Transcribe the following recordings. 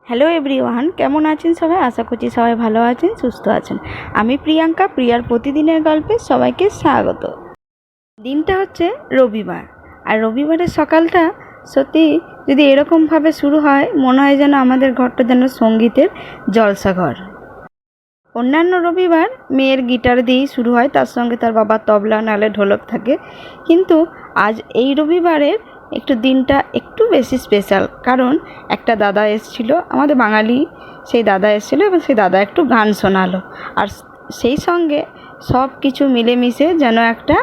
Hello everyone, কেমন আছেন সবাই? আশা করছি সবাই ভালো আছেন, সুস্থ আছেন। আমি প্রিয়াঙ্কা, প্রিয়ার প্রতিদিনের গল্পে সবাইকে স্বাগত। দিনটা হচ্ছে রবিবার, আর রবিবারের সকালটা সত্যি যদি এরকমভাবে শুরু হয়, মনে হয় যেন আমাদের ঘরটা যেন সঙ্গীতের জলসাঘর। অন্যান্য রবিবার মেয়ের গিটার দিয়েই শুরু হয়, তার সঙ্গে তার বাবার তবলা নালে ঢোলক থাকে, কিন্তু আজ এই রবিবারের দিনটা একটু বেশি স্পেশাল, কারণ একটা দাদা এসেছিল, আমাদের বাঙালি সেই দাদা এসেছিলো এবং সেই দাদা একটু গান শোনালো, আর সেই সঙ্গে সব কিছু মিলেমিশে যেন একটা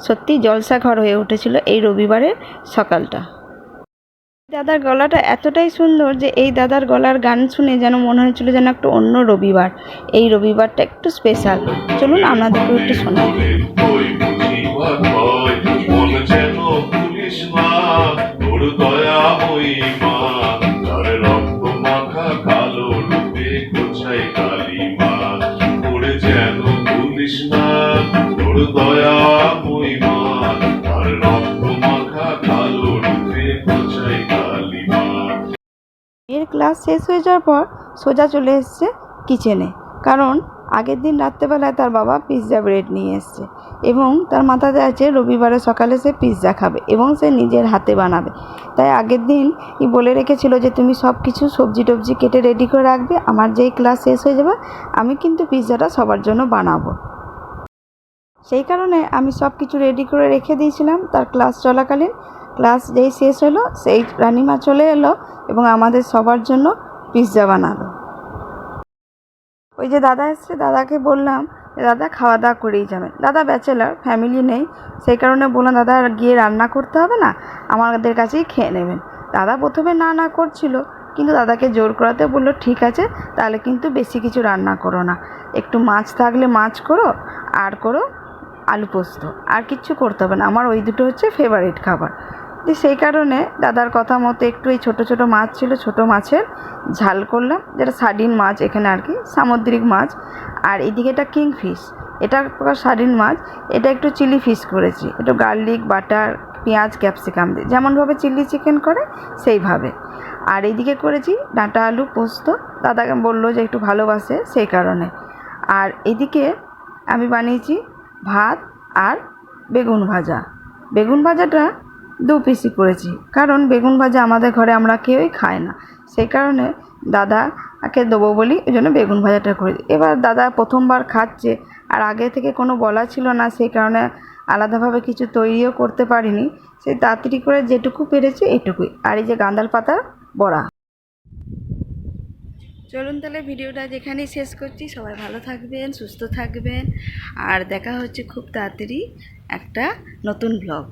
সত্যি জলসাঘর হয়ে উঠেছিল এই রবিবারের সকালটা। দাদার গলাটা এতটাই সুন্দর যে এই দাদার গলার গান শুনে যেন মনে হয়েছিল যেন একটা অন্য রবিবার, এই রবিবারটা একটু স্পেশাল। চলুন আপনাদেরকে একটু শোনাই। এর ক্লাস শেষ হয়ে যাওয়ার পর সোজা চলে এসছে কিচেনে, কারণ আগের দিন রাত্রেবেলায় তার বাবা পিৎজা ব্রেড নিয়ে এসছে এবং তার মাথাতে আছে রবিবারে সকালে সে পিৎজা খাবে এবং সে নিজের হাতে বানাবে। তাই আগের দিন বলে রেখেছিল যে তুমি সব কিছু সবজি টবজি কেটে রেডি করে রাখবে, আমার যেই ক্লাস শেষ হয়ে যাবে আমি কিন্তু পিৎজাটা সবার জন্য বানাবো। সেই কারণে আমি সব কিছু রেডি করে রেখে দিয়েছিলাম। তার ক্লাস চলাকালীন, ক্লাস যেই শেষ হলো সেই রানিমা চলে এলো এবং আমাদের সবার জন্য পিৎজা বানালো। ওই যে দাদা এসছে, দাদাকে বললাম দাদা খাওয়া দাওয়া করেই যাবেন। দাদা ব্যাচেলার, ফ্যামিলি নেই, সেই কারণে বললাম দাদা গিয়ে রান্না করতে হবে না, আমাদের কাছেই খেয়ে নেবেন। দাদা প্রথমে না করছিল, কিন্তু দাদাকে জোর করাতে বললো ঠিক আছে, তাহলে কিন্তু বেশি কিছু রান্না করো না, একটু মাছ থাকলে মাছ করো, আর করো আলু পোস্ত, আর কিচ্ছু করতে হবে না, আমার ওই দুটো হচ্ছে ফেভারিট খাবার। তো সেই কারণে দাদার কথা মতো একটু এই ছোটো ছোটো মাছ ছিল, ছোটো মাছের ঝাল করলাম, যেটা সার্ডিন মাছ এখানে আর কি, সামুদ্রিক মাছ। আর এদিকে এটা কিংফিশ, এটা প্রকার সার্ডিন মাছ, এটা একটু চিলি ফিশ করেছি, একটু গার্লিক বাটার পেঁয়াজ ক্যাপসিকাম দিয়ে, যেমনভাবে চিলি চিকেন করে সেইভাবে। আর এইদিকে করেছি ডাঁটা আলু পোস্ত, দাদাকে বললো যে একটু ভালোবাসে সেই কারণে। আর এদিকে আমি বানিয়েছি ভাত আর বেগুন ভাজা। বেগুন ভাজাটা 2 পিসই করেছি, কারণ বেগুন ভাজা আমাদের ঘরে আমরা কেউই খাই না, সেই কারণে দাদাকে দেবো বলি ওই জন্য বেগুন ভাজাটা করেছি। এবার দাদা প্রথমবার খাচ্ছে, আর আগে থেকে কোনো বলা ছিল না, সেই কারণে আলাদাভাবে কিছু তৈরিও করতে পারিনি, সেই তাড়াতাড়ি করে যেটুকু পেরেছি এইটুকুই। আর এই যে গাঁদাল পাতার বড়া। চলুন তাহলে ভিডিওটা যেখানেই শেষ করছি, সবাই ভালো থাকবেন, সুস্থ থাকবেন, আর দেখা হচ্ছে খুব তাড়াতাড়ি একটা নতুন ব্লগ।